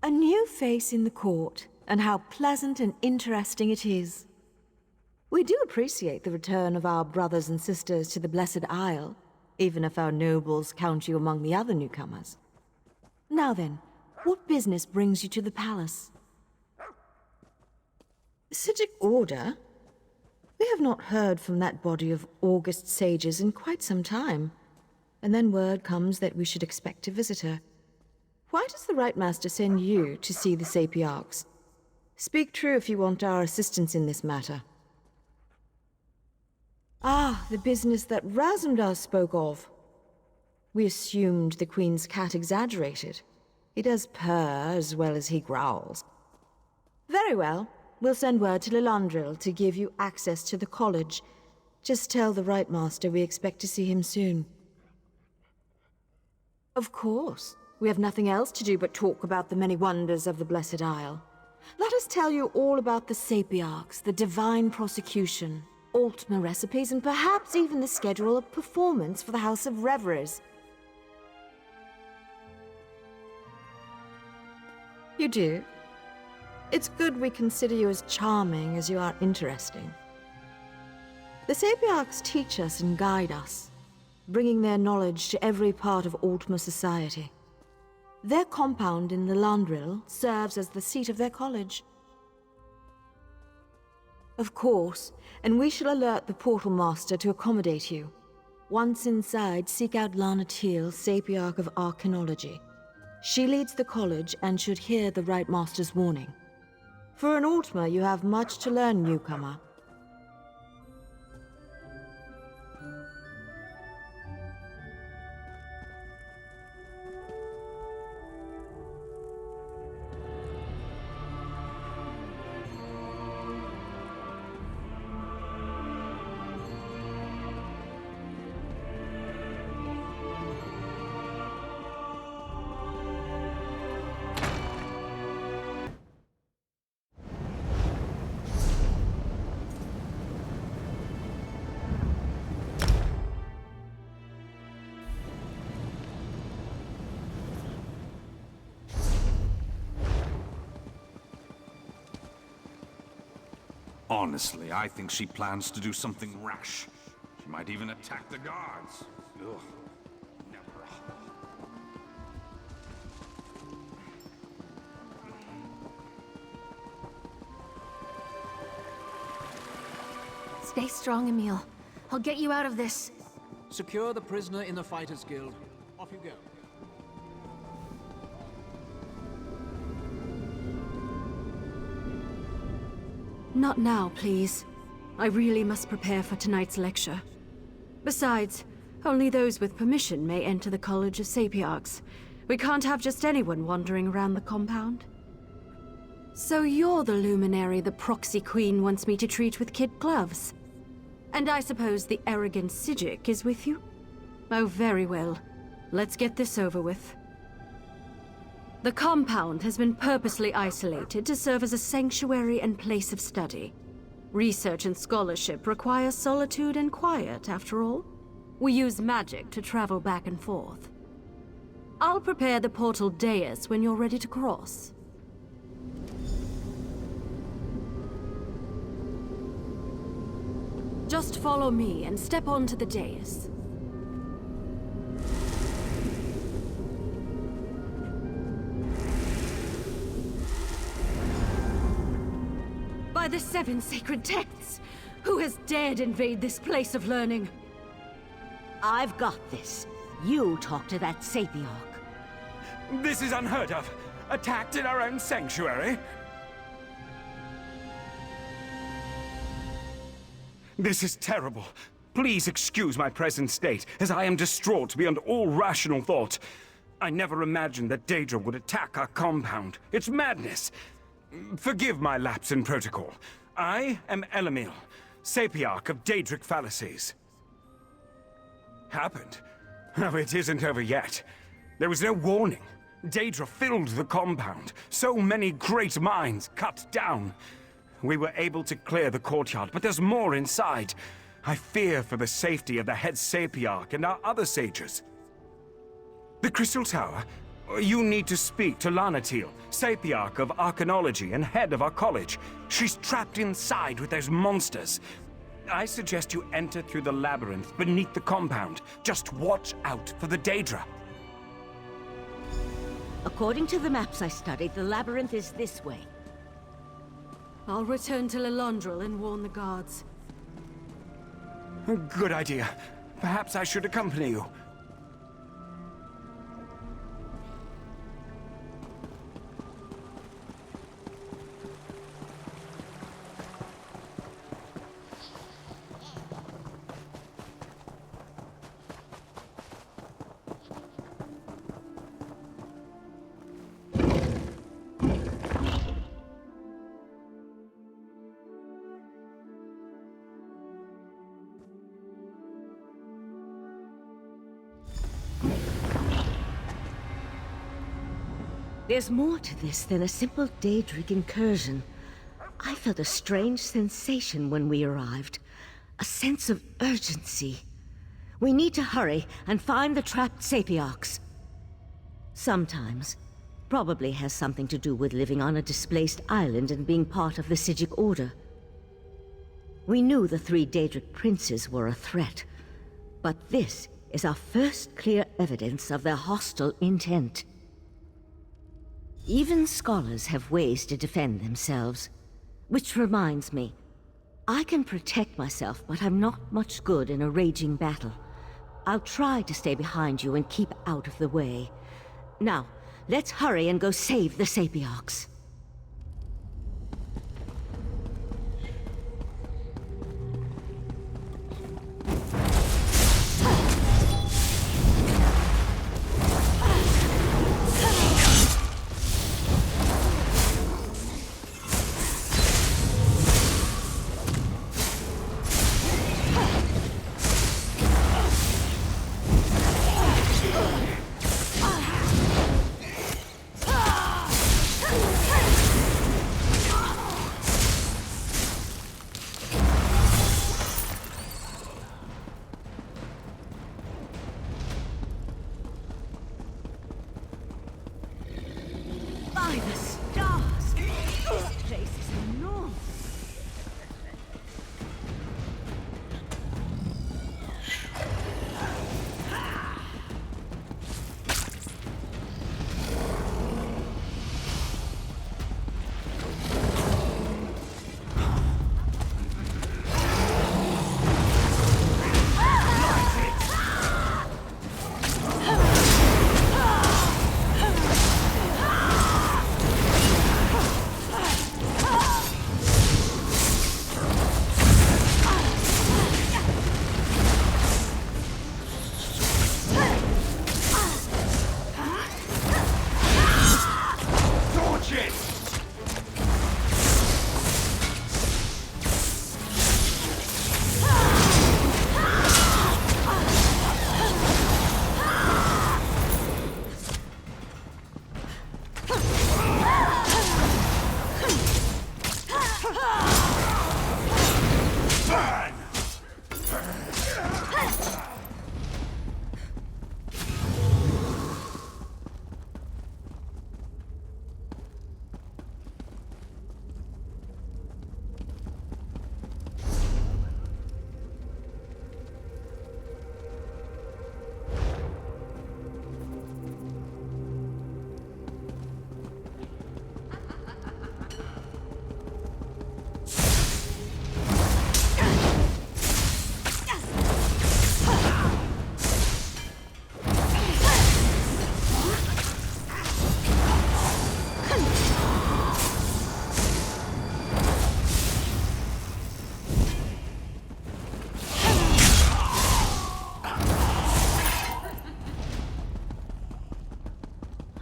A new face in the court, and how pleasant and interesting it is. We do appreciate the return of our brothers and sisters to the Blessed Isle, even if our nobles count you among the other newcomers. Now then, what business brings you to the palace? Psijic order? We have not heard from that body of august sages in quite some time. And then word comes that we should expect a visitor. Why does the Right Master send you to see the Sapiarchs? Speak true if you want our assistance in this matter. Ah, the business that Razumdar spoke of. We assumed the Queen's cat exaggerated. He does purr as well as he growls. Very well. We'll send word to Lilandril to give you access to the college. Just tell the Right Master we expect to see him soon. Of course. We have nothing else to do but talk about the many wonders of the Blessed Isle. Let us tell you all about the Sapiarchs, the divine prosecution, Altma recipes, and perhaps even the schedule of performance for the House of Revelers. You do? It's good we consider you as charming as you are interesting. The Sapiarchs teach us and guide us, bringing their knowledge to every part of Altma society. Their compound in Lilandril serves as the seat of their college. Of course, and we shall alert the Portal Master to accommodate you. Once inside, seek out Lana Teal, Sapiarch of Arcanology. She leads the college and should hear the Right Master's warning. For an Altma, you have much to learn, newcomer. Honestly, I think she plans to do something rash. She might even attack the guards. Ugh. Never. Stay strong, Emil. I'll get you out of this. Secure the prisoner in the Fighters Guild. Off you go. Not now, please. I really must prepare for tonight's lecture. Besides, only those with permission may enter the College of Sapiarchs. We can't have just anyone wandering around the compound. So you're the luminary the Proxy Queen wants me to treat with kid gloves. And I suppose the arrogant Psijic is with you? Oh, very well. Let's get this over with. The compound has been purposely isolated to serve as a sanctuary and place of study. Research and scholarship require solitude and quiet, after all. We use magic to travel back and forth. I'll prepare the portal dais when you're ready to cross. Just follow me and step onto the dais. By the 7 sacred texts! Who has dared invade this place of learning? I've got this. You talk to that Sapiarch. This is unheard of. Attacked in our own sanctuary. This is terrible. Please excuse my present state, as I am distraught beyond all rational thought. I never imagined that Daedra would attack our compound. It's madness. Forgive my lapse in protocol. I am Elamil, Sapiarch of Daedric Fallacies. Happened? Oh, it isn't over yet. There was no warning. Daedra filled the compound. So many great minds cut down. We were able to clear the courtyard, but there's more inside. I fear for the safety of the head Sapiarch and our other sages. The Crystal Tower? You need to speak to Lanatil, Sapiarch of Archanology and head of our college. She's trapped inside with those monsters. I suggest you enter through the labyrinth beneath the compound. Just watch out for the Daedra. According to the maps I studied, the labyrinth is this way. I'll return to Lilondril and warn the guards. Good idea. Perhaps I should accompany you. There's more to this than a simple Daedric incursion. I felt a strange sensation when we arrived. A sense of urgency. We need to hurry and find the trapped Sapiarchs. Sometimes. Probably has something to do with living on a displaced island and being part of the Psijic Order. We knew the 3 Daedric princes were a threat. But this is our first clear evidence of their hostile intent. Even scholars have ways to defend themselves. Which reminds me, I can protect myself, but I'm not much good in a raging battle. I'll try to stay behind you and keep out of the way. Now, let's hurry and go save the Sapiarchs. By the stars! This place is enormous!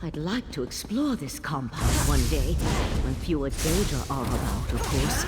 I'd like to explore this compound one day, when fewer Daedra are about, of course.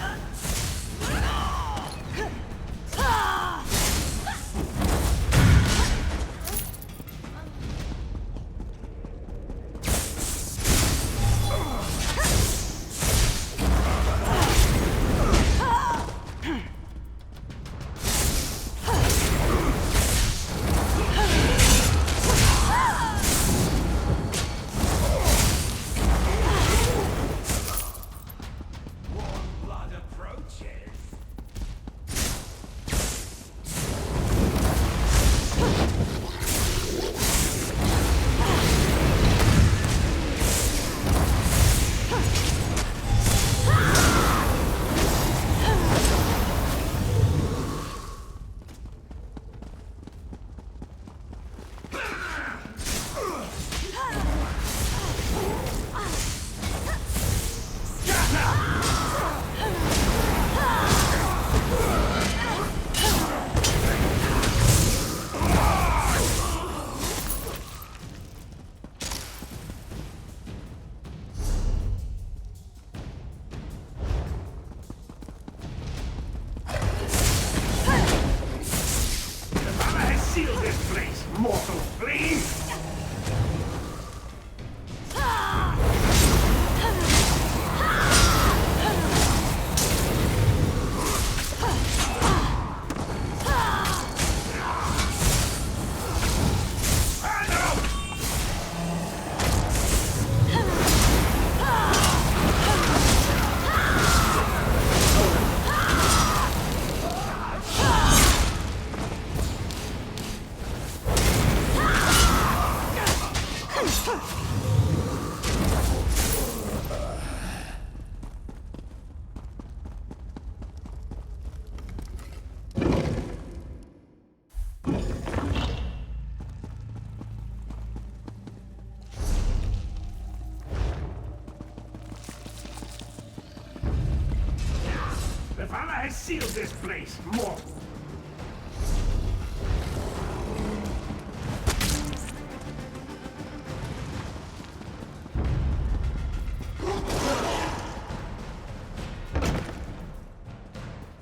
The fella has sealed this place. More.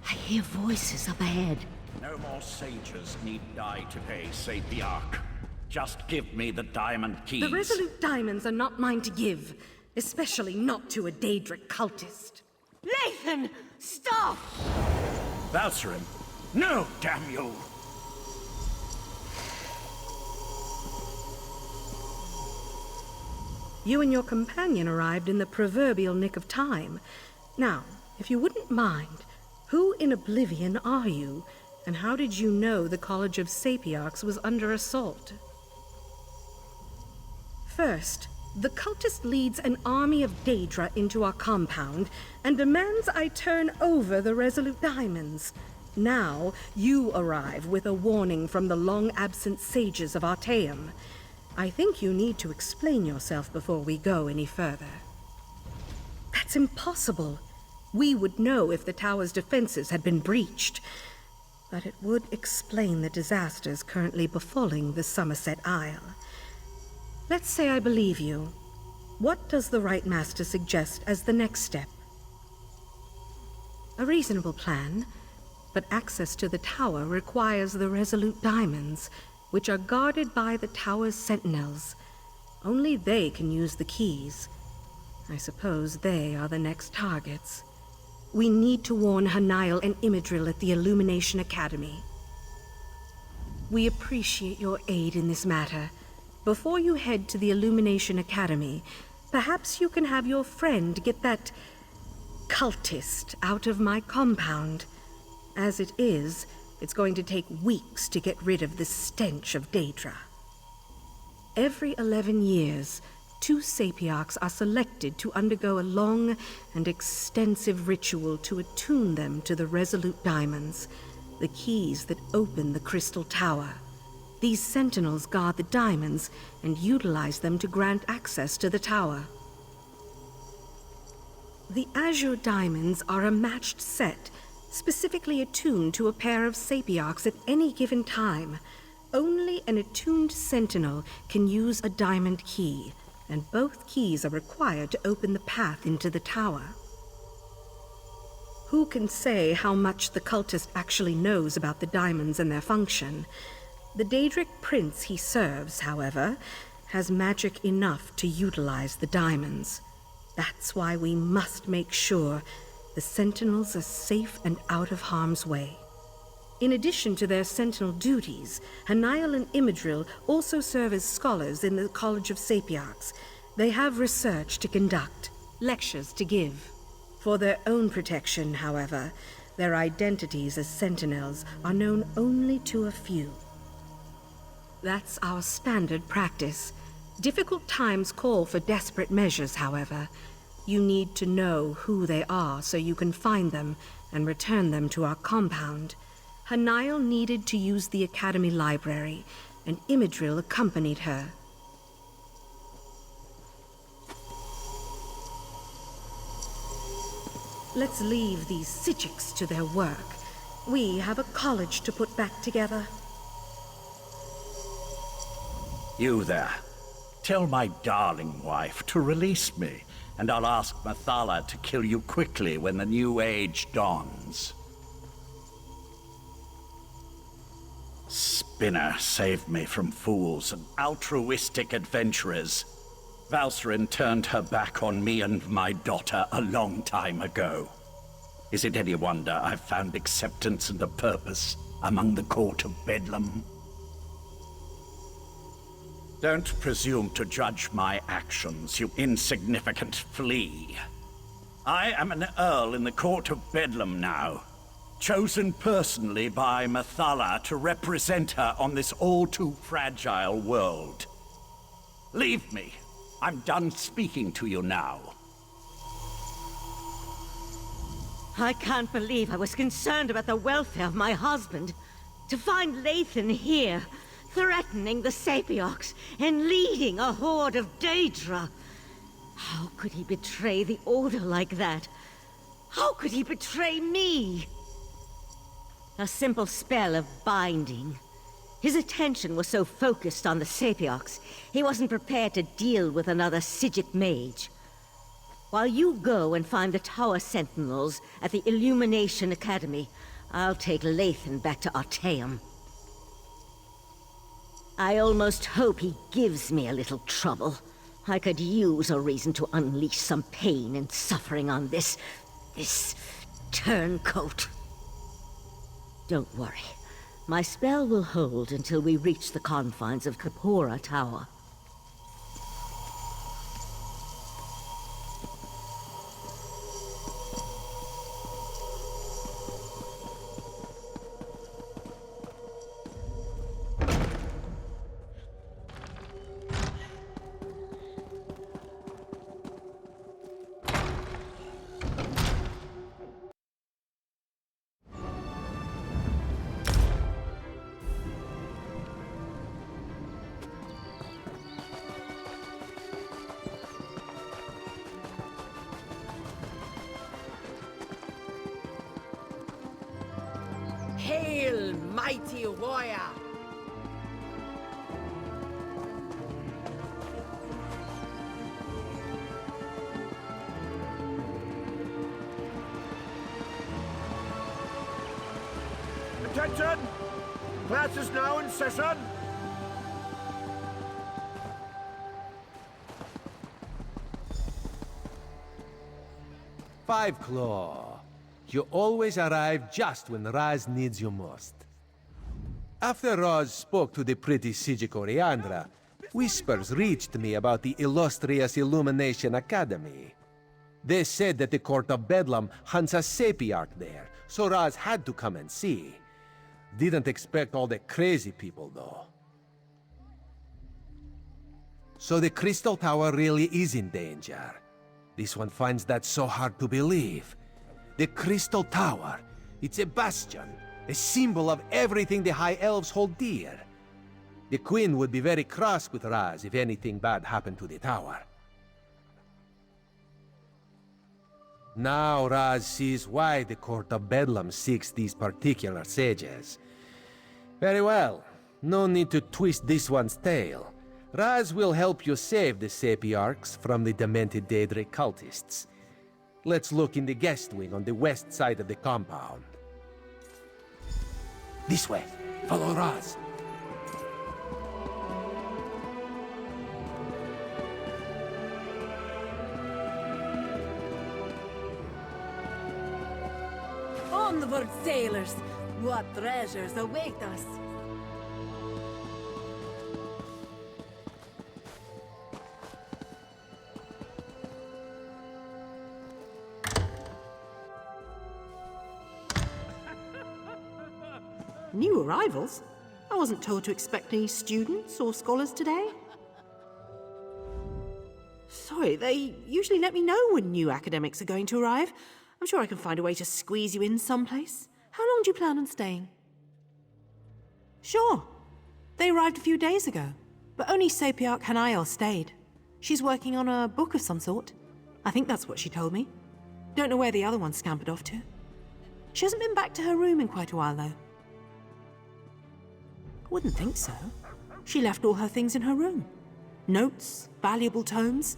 I hear voices up ahead. No more sages need die today, Sapiarch. Just give me the diamond keys. The Resolute Diamonds are not mine to give, especially not to a Daedric cultist. Lathan! Stop! Valcerin! No, damn you! You and your companion arrived in the proverbial nick of time. Now, if you wouldn't mind, who in Oblivion are you? And how did you know the College of Sapiarchs was under assault? First, the cultist leads an army of Daedra into our compound and demands I turn over the Resolute Diamonds. Now, you arrive with a warning from the long-absent sages of Artaeum. I think you need to explain yourself before we go any further. That's impossible. We would know if the tower's defenses had been breached. But it would explain the disasters currently befalling the Summerset Isle. Let's say I believe you. What does the Right Master suggest as the next step? A reasonable plan, but access to the tower requires the Resolute Diamonds, which are guarded by the tower's Sentinels. Only they can use the keys. I suppose they are the next targets. We need to warn Hanael and Imidril at the Illumination Academy. We appreciate your aid in this matter. Before you head to the Illumination Academy, perhaps you can have your friend get that cultist out of my compound. As it is, it's going to take weeks to get rid of the stench of Daedra. Every 11 years, 2 Sapiarchs are selected to undergo a long and extensive ritual to attune them to the Resolute Diamonds, the keys that open the Crystal Tower. These Sentinels guard the diamonds and utilize them to grant access to the tower. The Azure Diamonds are a matched set, specifically attuned to a pair of Sapiarchs at any given time. Only an attuned Sentinel can use a diamond key, and both keys are required to open the path into the tower. Who can say how much the cultist actually knows about the diamonds and their function? The Daedric prince he serves, however, has magic enough to utilize the diamonds. That's why we must make sure the Sentinels are safe and out of harm's way. In addition to their Sentinel duties, Hanael and Imidril also serve as scholars in the College of Sapiarchs. They have research to conduct, lectures to give. For their own protection, however, their identities as Sentinels are known only to a few. That's our standard practice. Difficult times call for desperate measures, however. You need to know who they are so you can find them and return them to our compound. Hanael needed to use the Academy Library, and Imidril accompanied her. Let's leave these Psijics to their work. We have a college to put back together. You there. Tell my darling wife to release me, and I'll ask Mathala to kill you quickly when the new age dawns. Spinner saved me from fools and altruistic adventurers. Valcerin turned her back on me and my daughter a long time ago. Is it any wonder I've found acceptance and a purpose among the court of Bedlam? Don't presume to judge my actions, you insignificant flea. I am an Earl in the court of Bedlam now, chosen personally by Mathala to represent her on this all-too-fragile world. Leave me. I'm done speaking to you now. I can't believe I was concerned about the welfare of my husband. To find Lathan here, threatening the Sapiox and leading a horde of Daedra. How could he betray the Order like that? How could he betray me? A simple spell of binding. His attention was so focused on the Sapiox, he wasn't prepared to deal with another Psijic mage. While you go and find the Tower Sentinels at the Illumination Academy, I'll take Lathan back to Artaeum. I almost hope he gives me a little trouble. I could use a reason to unleash some pain and suffering on this turncoat. Don't worry. My spell will hold until we reach the confines of Kapora Tower. Hail, mighty warrior! Attention! Class is now in session! Five Claw. You always arrive just when Raz needs you most. After Raz spoke to the pretty Psijic Oriandra, whispers reached me about the illustrious Illumination Academy. They said that the Court of Bedlam hunts a Sapiarch there, so Raz had to come and see. Didn't expect all the crazy people, though. So the Crystal Tower really is in danger. This one finds that so hard to believe. The Crystal Tower, it's a bastion, a symbol of everything the High Elves hold dear. The Queen would be very cross with Raz if anything bad happened to the tower. Now Raz sees why the Court of Bedlam seeks these particular sages. Very well, no need to twist this one's tail. Raz will help you save the Sapiarchs from the demented Daedra cultists. Let's look in the guest wing on the west side of the compound. This way. Follow Raz. Onward, sailors! What treasures await us! New arrivals? I wasn't told to expect any students or scholars today. Sorry, they usually let me know when new academics are going to arrive. I'm sure I can find a way to squeeze you in someplace. How long do you plan on staying? Sure. They arrived a few days ago, but only Sapiarch Hanael stayed. She's working on a book of some sort. I think that's what she told me. Don't know where the other one scampered off to. She hasn't been back to her room in quite a while, though. Wouldn't think so. She left all her things in her room. Notes, valuable tomes.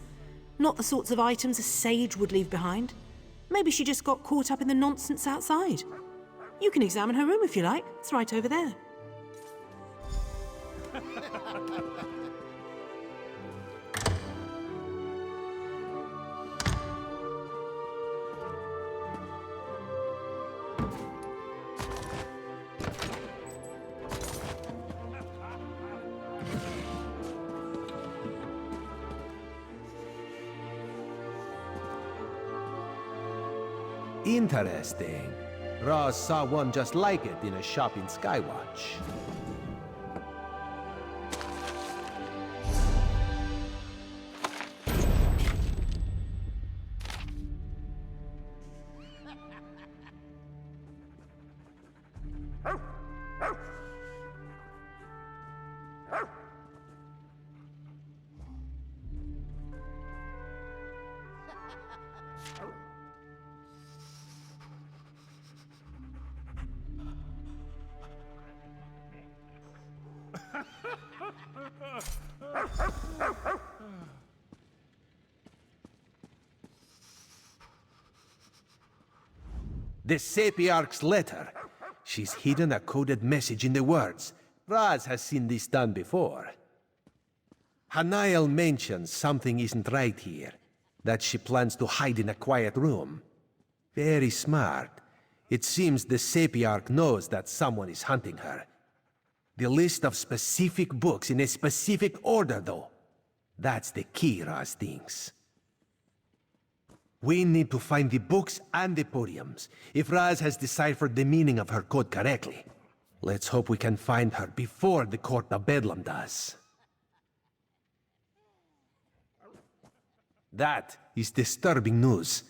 Not the sorts of items a sage would leave behind. Maybe she just got caught up in the nonsense outside. You can examine her room if you like. It's right over there. Interesting. Raz saw one just like it in a shop in Skywatch. The Sapiarch's letter. She's hidden a coded message in the words. Raz has seen this done before. Hanael mentions something isn't right here, that she plans to hide in a quiet room. Very smart. It seems the Sapiarch knows that someone is hunting her. The list of specific books in a specific order, though. That's the key, Raz thinks. We need to find the books and the podiums, if Raz has deciphered the meaning of her code correctly. Let's hope we can find her before the Court of Bedlam does. That is disturbing news.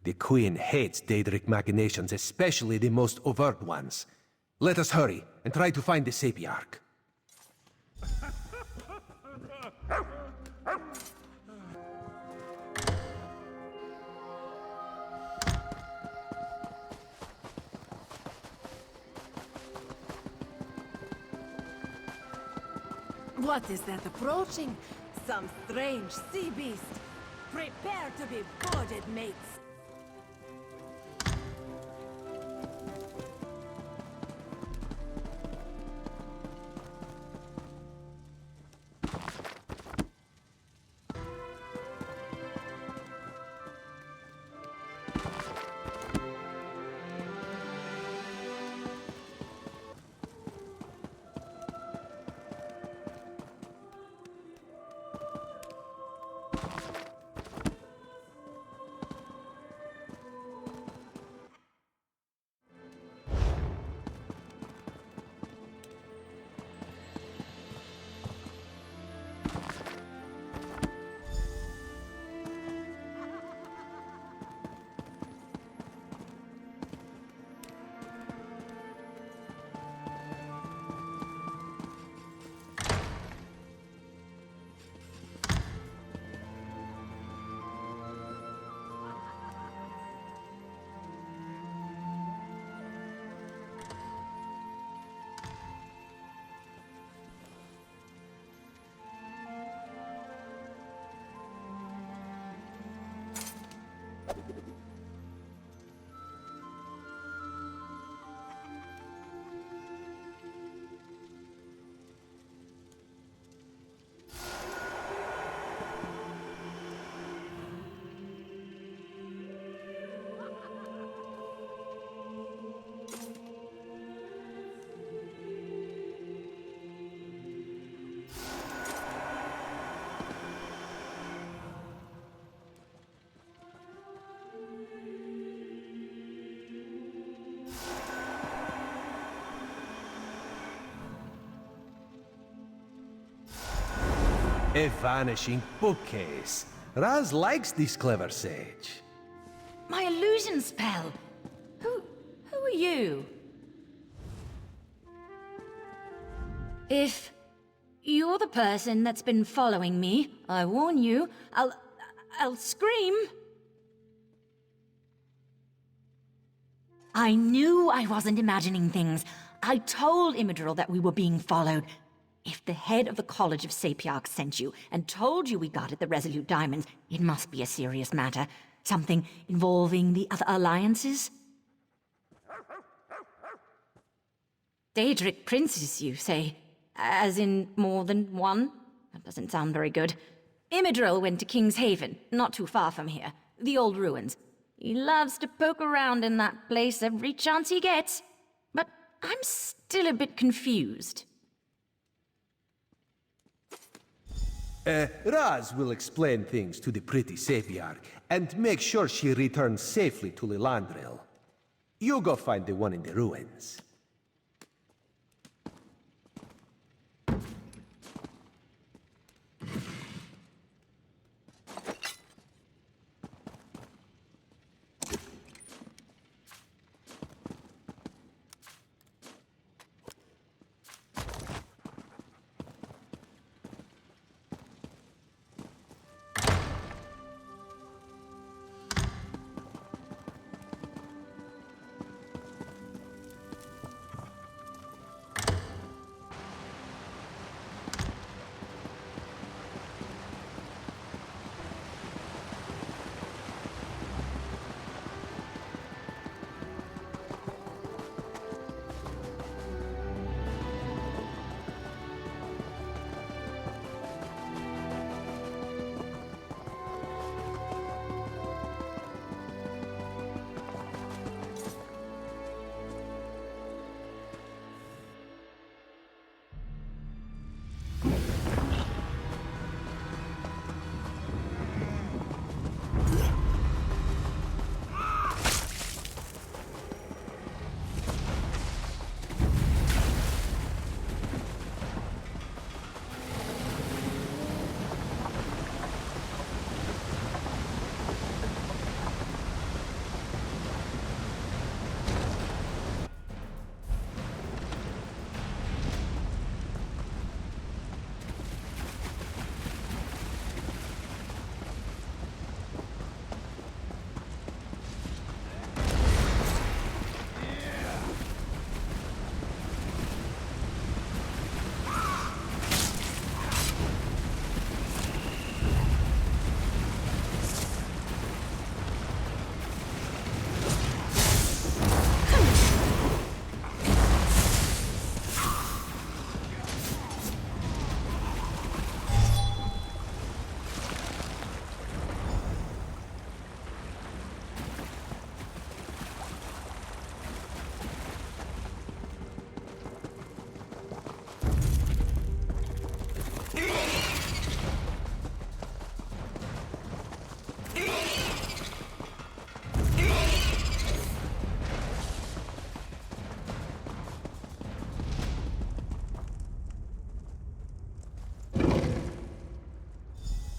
The Queen hates Daedric machinations, especially the most overt ones. Let us hurry and try to find the Sapiarch. What is that approaching? Some strange sea beast. Prepare to be boarded, mates. A vanishing bookcase. Raz likes this clever sage. My illusion spell. Who are you? If you're the person that's been following me, I warn you, I'll scream. I knew I wasn't imagining things. I told Imidril that we were being followed. If the head of the College of Sapiarchs sent you and told you we guarded the Resolute Diamonds, it must be a serious matter. Something involving the other alliances? Daedric princes, you say? As in more than one? That doesn't sound very good. Imidril went to King's Haven, not too far from here. The old ruins. He loves to poke around in that place every chance he gets. But I'm still a bit confused. Raz will explain things to the pretty Sapiarch and make sure she returns safely to Lilandril. You go find the one in the ruins.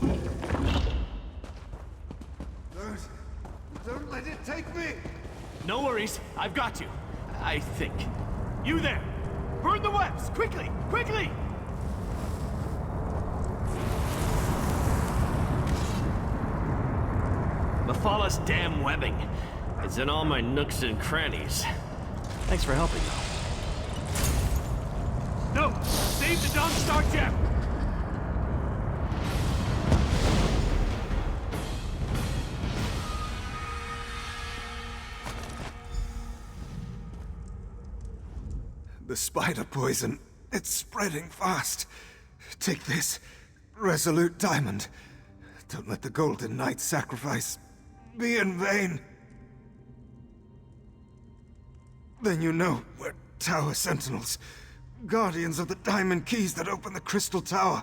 Don't let it take me! No worries, I've got you. I think. You there! Burn the webs! Quickly! Quickly! Mephalah's damn webbing. It's in all my nooks and crannies. Thanks for helping, though. No! Save the Dawn Star gem! The spider poison. It's spreading fast. Take this. Resolute diamond. Don't let the Golden Knight sacrifice be in vain. Then you know we're Tower Sentinels. Guardians of the diamond keys that open the Crystal Tower.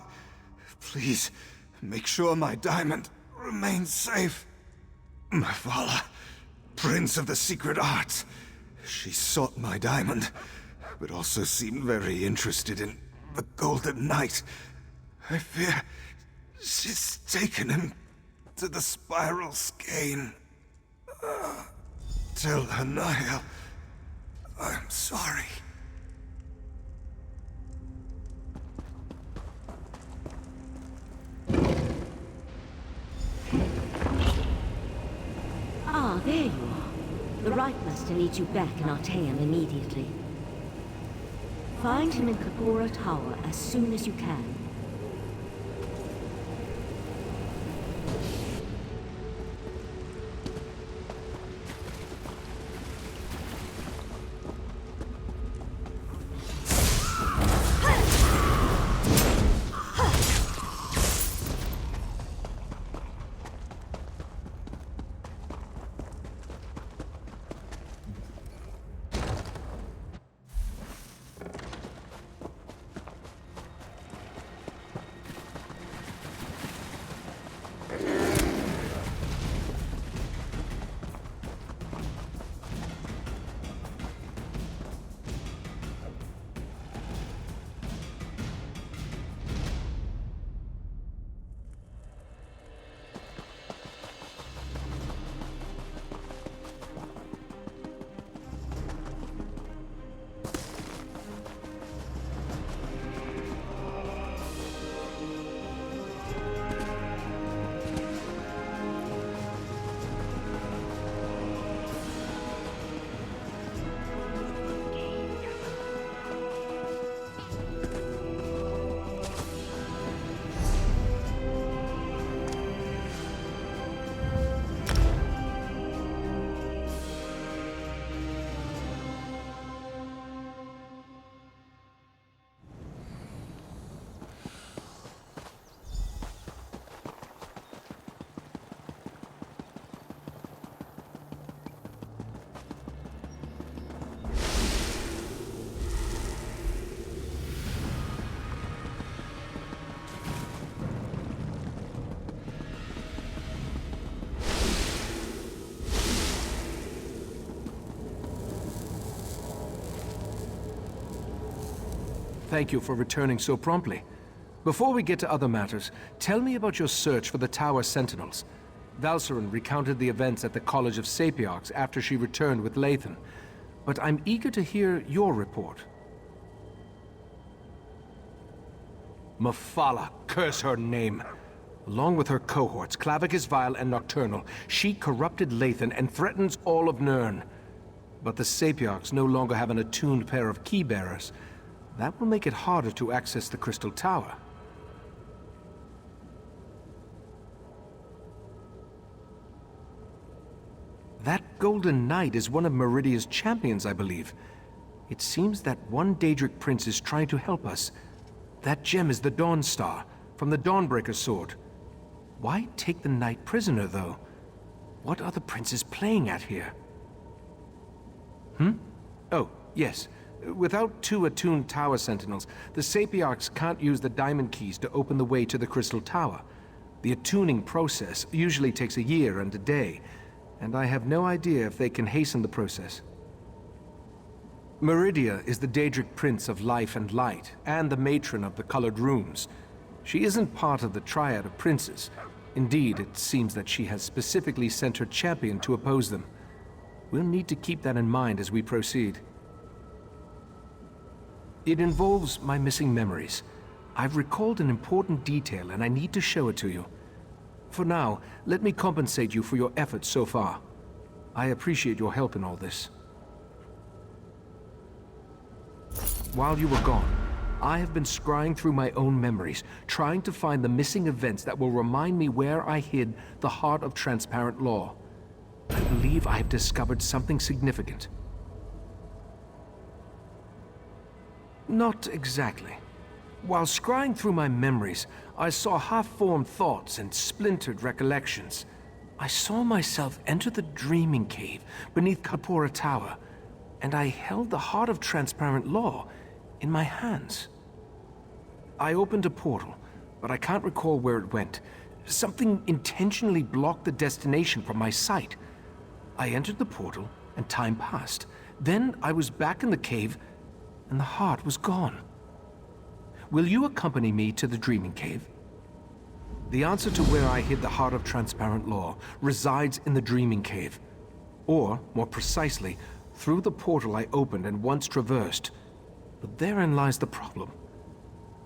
Please, make sure my diamond remains safe. Mephalah, Prince of the Secret Arts. She sought my diamond, but also seemed very interested in the Golden Knight. I fear she's taken him to the Spiral Skein. Tell her, Niall, I'm sorry. Ah, there you are. The Right Master needs you back in Artaeum immediately. Find him in Kapora Tower as soon as you can. Thank you for returning so promptly. Before we get to other matters, tell me about your search for the Tower Sentinels. Valcerin recounted the events at the College of Sapiarchs after she returned with Lathan. But I'm eager to hear your report. Mephalah, curse her name. Along with her cohorts, Clavicus Vile and Nocturnal, she corrupted Lathan and threatens all of Nirn. But the Sapiarchs no longer have an attuned pair of key-bearers. That will make it harder to access the Crystal Tower. That Golden Knight is one of Meridia's champions, I believe. It seems that one Daedric prince is trying to help us. That gem is the Dawn Star, from the Dawnbreaker's sword. Why take the knight prisoner, though? What are the princes playing at here? Oh, yes. Without two attuned Tower Sentinels, the Sapiarchs can't use the diamond keys to open the way to the Crystal Tower. The attuning process usually takes a year and a day, and I have no idea if they can hasten the process. Meridia is the Daedric Prince of Life and Light, and the Matron of the Colored Rooms. She isn't part of the triad of princes. Indeed, it seems that she has specifically sent her champion to oppose them. We'll need to keep that in mind as we proceed. It involves my missing memories. I've recalled an important detail and I need to show it to you. For now, let me compensate you for your efforts so far. I appreciate your help in all this. While you were gone, I have been scrying through my own memories, trying to find the missing events that will remind me where I hid the heart of transparent law. I believe I have discovered something significant. Not exactly. While scrying through my memories, I saw half-formed thoughts and splintered recollections. I saw myself enter the dreaming cave beneath Kapora Tower, and I held the heart of transparent law in my hands. I opened a portal, but I can't recall where it went. Something intentionally blocked the destination from my sight. I entered the portal, and time passed. Then I was back in the cave, and the heart was gone. Will you accompany me to the Dreaming Cave? The answer to where I hid the heart of transparent law resides in the Dreaming Cave. Or, more precisely, through the portal I opened and once traversed. But therein lies the problem.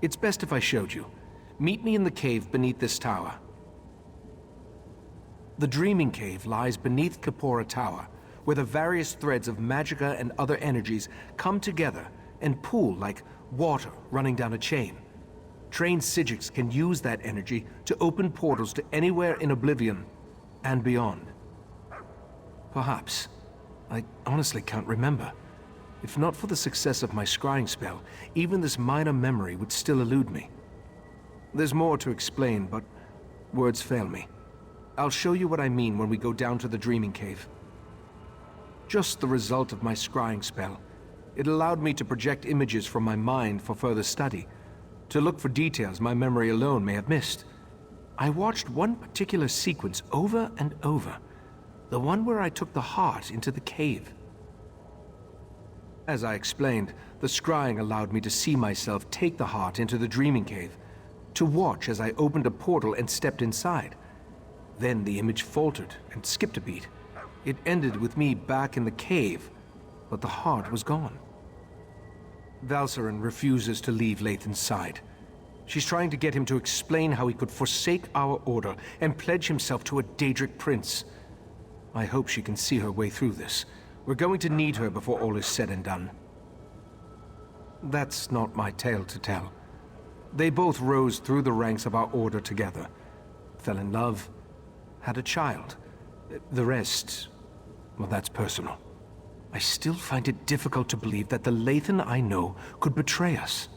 It's best if I showed you. Meet me in the cave beneath this tower. The Dreaming Cave lies beneath Kapora Tower, where the various threads of magicka and other energies come together and pool like water running down a chain. Trained Psijics can use that energy to open portals to anywhere in Oblivion and beyond. Perhaps. I honestly can't remember. If not for the success of my scrying spell, even this minor memory would still elude me. There's more to explain, but words fail me. I'll show you what I mean when we go down to the Dreaming Cave. Just the result of my scrying spell. It allowed me to project images from my mind for further study, to look for details my memory alone may have missed. I watched one particular sequence over and over, the one where I took the heart into the cave. As I explained, the scrying allowed me to see myself take the heart into the Dreaming Cave, to watch as I opened a portal and stepped inside. Then the image faltered and skipped a beat. It ended with me back in the cave, but the heart was gone. Valcerin refuses to leave Lathan's side. She's trying to get him to explain how he could forsake our order and pledge himself to a Daedric prince. I hope she can see her way through this. We're going to need her before all is said and done. That's not my tale to tell. They both rose through the ranks of our order together, fell in love, had a child. The rest, well, that's personal. I still find it difficult to believe that the Lathan I know could betray us.